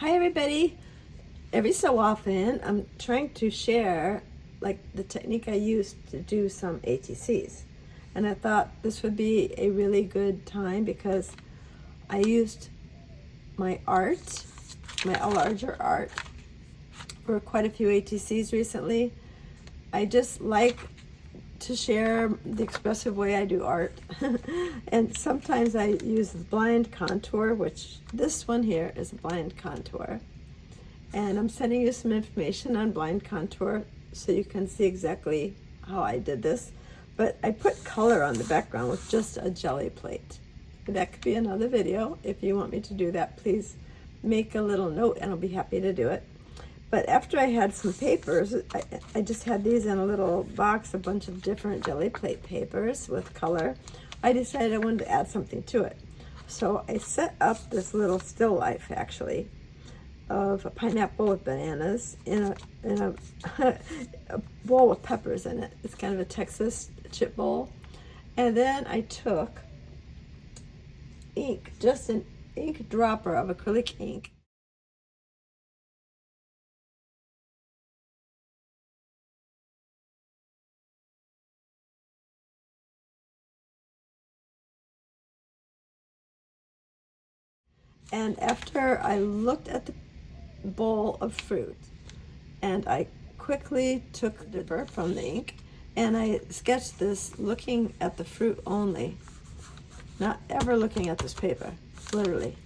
Hi everybody. Every so often I'm trying to share like the technique I used to do some ATCs, and I thought this would be a really good time because I used my art, my larger art, for quite a few ATCs recently. I just like to share the expressive way I do art and sometimes I use the blind contour, which this one here is a blind contour, and I'm sending you some information on blind contour so you can see exactly how I did this. But I put color on the background with just a jelly plate. That could be another video. If you want me to do that, please make a little note and I'll be happy to do it. But after I had some papers, I just had these in a little box, a bunch of different jelly plate papers with color. I decided I wanted to add something to it. So I set up this little still life, actually, of a pineapple with bananas in a bowl with peppers in it. It's kind of a Texas chip bowl. And then I took ink, just an ink dropper of acrylic ink, and after I looked at the bowl of fruit, and I quickly took the dipper from the ink, and I sketched this looking at the fruit only, not ever looking at this paper, literally.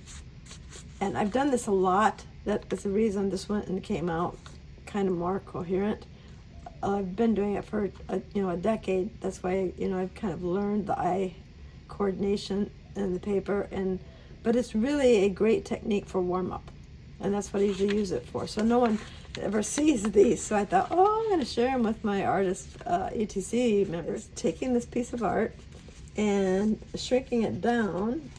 And I've done this a lot. That is the reason this one came out kind of more coherent. I've been doing it for a decade. That's why I've kind of learned the eye coordination in the paper, but it's really a great technique for warm-up, and that's what I usually use it for. So no one ever sees these, so I thought, I'm going to share them with my artist ATC members. Taking this piece of art and shrinking it down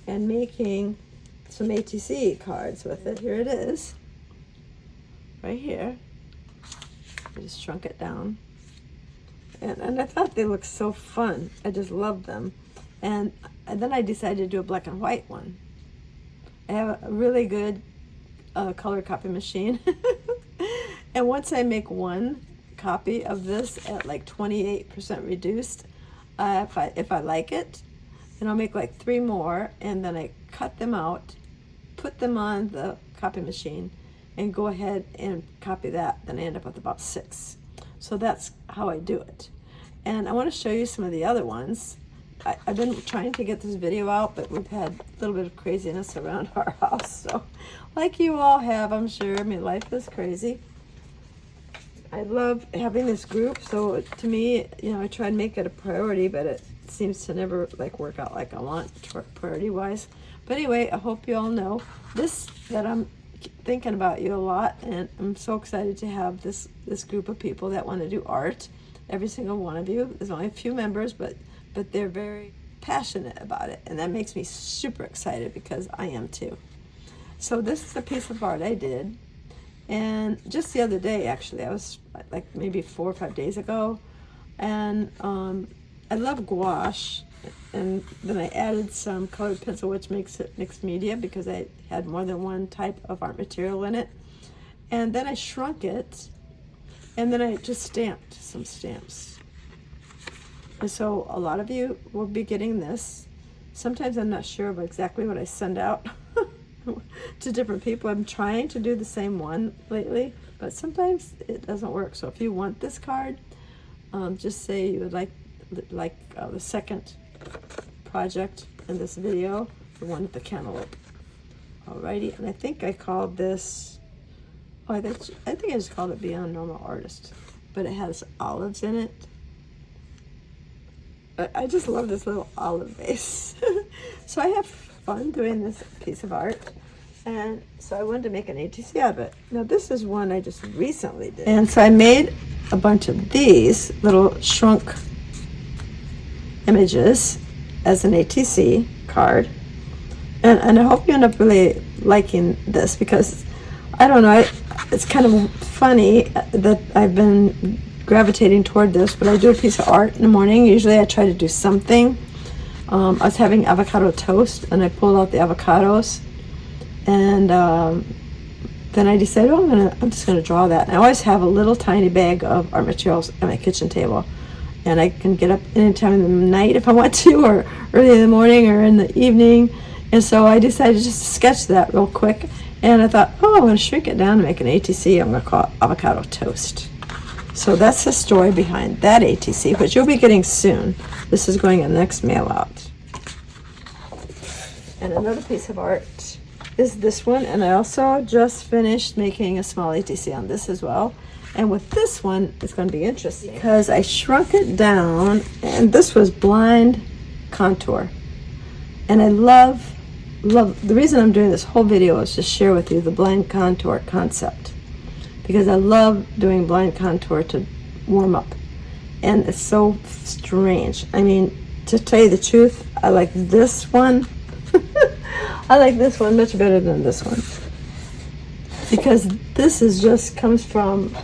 and making some ATC cards with it. Here it is, right here. I just shrunk it down, and I thought they looked so fun. I just loved them. And then I decided to do a black and white one. I have a really good color copy machine. And once I make one copy of this at like 28% reduced, if I like it, then I'll make like 3 more, and then I cut them out, put them on the copy machine, and go ahead and copy that. Then I end up with about 6. So that's how I do it. And I want to show you some of the other ones. I've been trying to get this video out, but we've had a little bit of craziness around our house. So, like you all have, I'm sure. I mean, life is crazy. I love having this group. So to me, I try and make it a priority, but it seems to never work out like I want priority-wise. But anyway, I hope you all know that I'm thinking about you a lot, and I'm so excited to have this group of people that want to do art. Every single one of you. There's only a few members, but they're very passionate about it, and that makes me super excited because I am too. So this is a piece of art I did, and just the other day, actually, I was like maybe 4 or 5 days ago, and I love gouache, and then I added some colored pencil, which makes it mixed media because I had more than one type of art material in it, and then I shrunk it, and then I just stamped some stamps. And so a lot of you will be getting this. Sometimes I'm not sure of exactly what I send out to different people. I'm trying to do the same one lately, but sometimes it doesn't work. So if you want this card, just say you would like the second project in this video, the one with the cantaloupe. Alrighty, and I think I called this, I think I just called it Beyond Normal Artist, but it has olives in it. I just love this little olive base. So I have fun doing this piece of art, and so I wanted to make an ATC out of it. Now this is one I just recently did, and so I made a bunch of these little shrunk images as an ATC card, and I hope you end up really liking this because I don't know, it's kind of funny that I've been gravitating toward this, but I do a piece of art in the morning. Usually I try to do something. I was having avocado toast, and I pulled out the avocados And then I decided, oh, I'm just gonna draw that. And I always have a little tiny bag of art materials at my kitchen table, and I can get up anytime in the night if I want to, or early in the morning or in the evening. And so I decided just to sketch that real quick, and I thought, oh, I'm gonna shrink it down to make an ATC. I'm gonna call it avocado toast. So that's the story behind that ATC, which you'll be getting soon. This is going in the next mail out. And another piece of art is this one, and I also just finished making a small ATC on this as well. And with this one, it's going to be interesting because I shrunk it down, and this was blind contour. And I love, the reason I'm doing this whole video is to share with you the blind contour concept, because I love doing blind contour to warm up. And it's so strange. I mean, to tell you the truth, I like this one. I like this one much better than this one, because this is just comes from,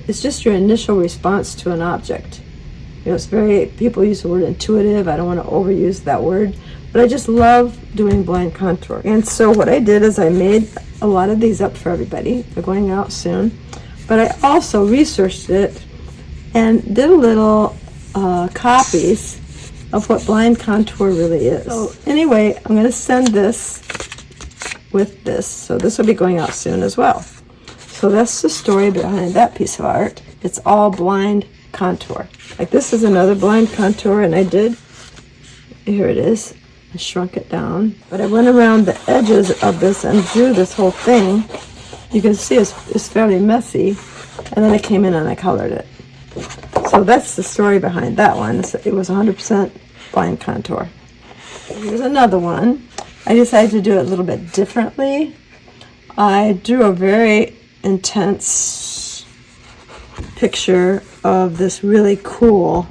it's just your initial response to an object. You know, it's very, people use the word intuitive. I don't want to overuse that word, but I just love doing blind contour. And so what I did is I made a lot of these up for everybody. They're going out soon, but I also researched it and did a little copies of what blind contour really is. So anyway, I'm going to send this with this. So this will be going out soon as well. So that's the story behind that piece of art. It's all blind contour. Like this is another blind contour, and I did, here it is. I shrunk it down, but I went around the edges of this and drew this whole thing. You can see it's fairly messy, and then I came in and I colored it. So that's the story behind that one. It was 100% blind contour. Here's another one. I decided to do it a little bit differently. I drew a very intense picture of this really cool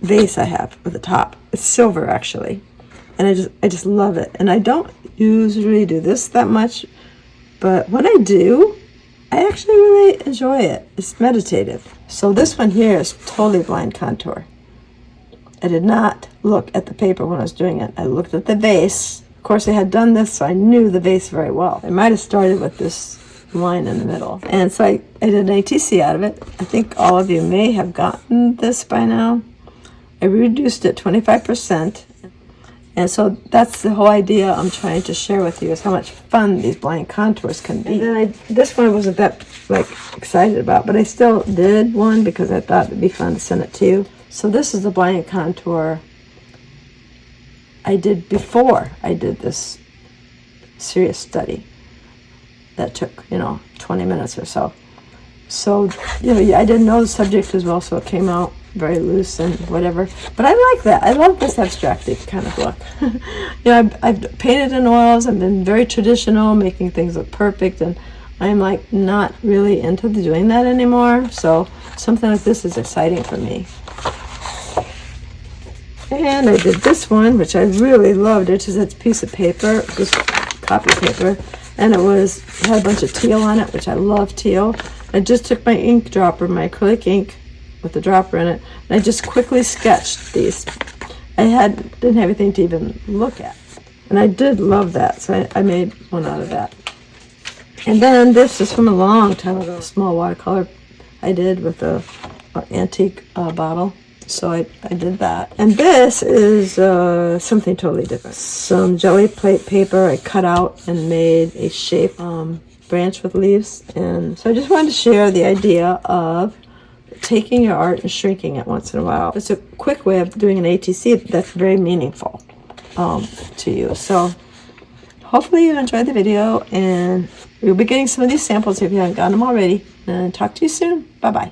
vase I have with the top. It's silver actually, and I just love it. And I don't usually do this that much, but when I do, I actually really enjoy it. It's meditative. So this one here is totally blind contour. I did not look at the paper when I was doing it. I looked at the vase. Of course, I had done this, so I knew the vase very well. I might have started with this line in the middle. And so I did an ATC out of it. I think all of you may have gotten this by now. I reduced it 25%. And so that's the whole idea I'm trying to share with you, is how much fun these blind contours can be. And then this one I wasn't that excited about, but I still did one because I thought it'd be fun to send it to you. So this is the blind contour I did before I did this serious study that took, 20 minutes or so. So, I didn't know the subject as well, so it came out very loose and whatever. But I like that. I love this abstracted kind of look. I've painted in oils. I've been very traditional, making things look perfect, and I'm not really into doing that anymore. So something like this is exciting for me. And I did this one, which I really loved. It's a piece of paper, this copy paper, and it had a bunch of teal on it, which I love teal. I just took my ink dropper, my acrylic ink with the dropper in it, and I just quickly sketched these. I didn't have anything to even look at, and I did love that, so I made one out of that. And then this is from a long time ago, a small watercolor I did with an antique bottle. So I did that. And this is something totally different. Some jelly plate paper I cut out and made a shape branch with leaves. And so I just wanted to share the idea of taking your art and shrinking it once in a while. It's a quick way of doing an ATC that's very meaningful to you. So hopefully you enjoyed the video, and you'll be getting some of these samples if you haven't gotten them already. And talk to you soon. Bye-bye.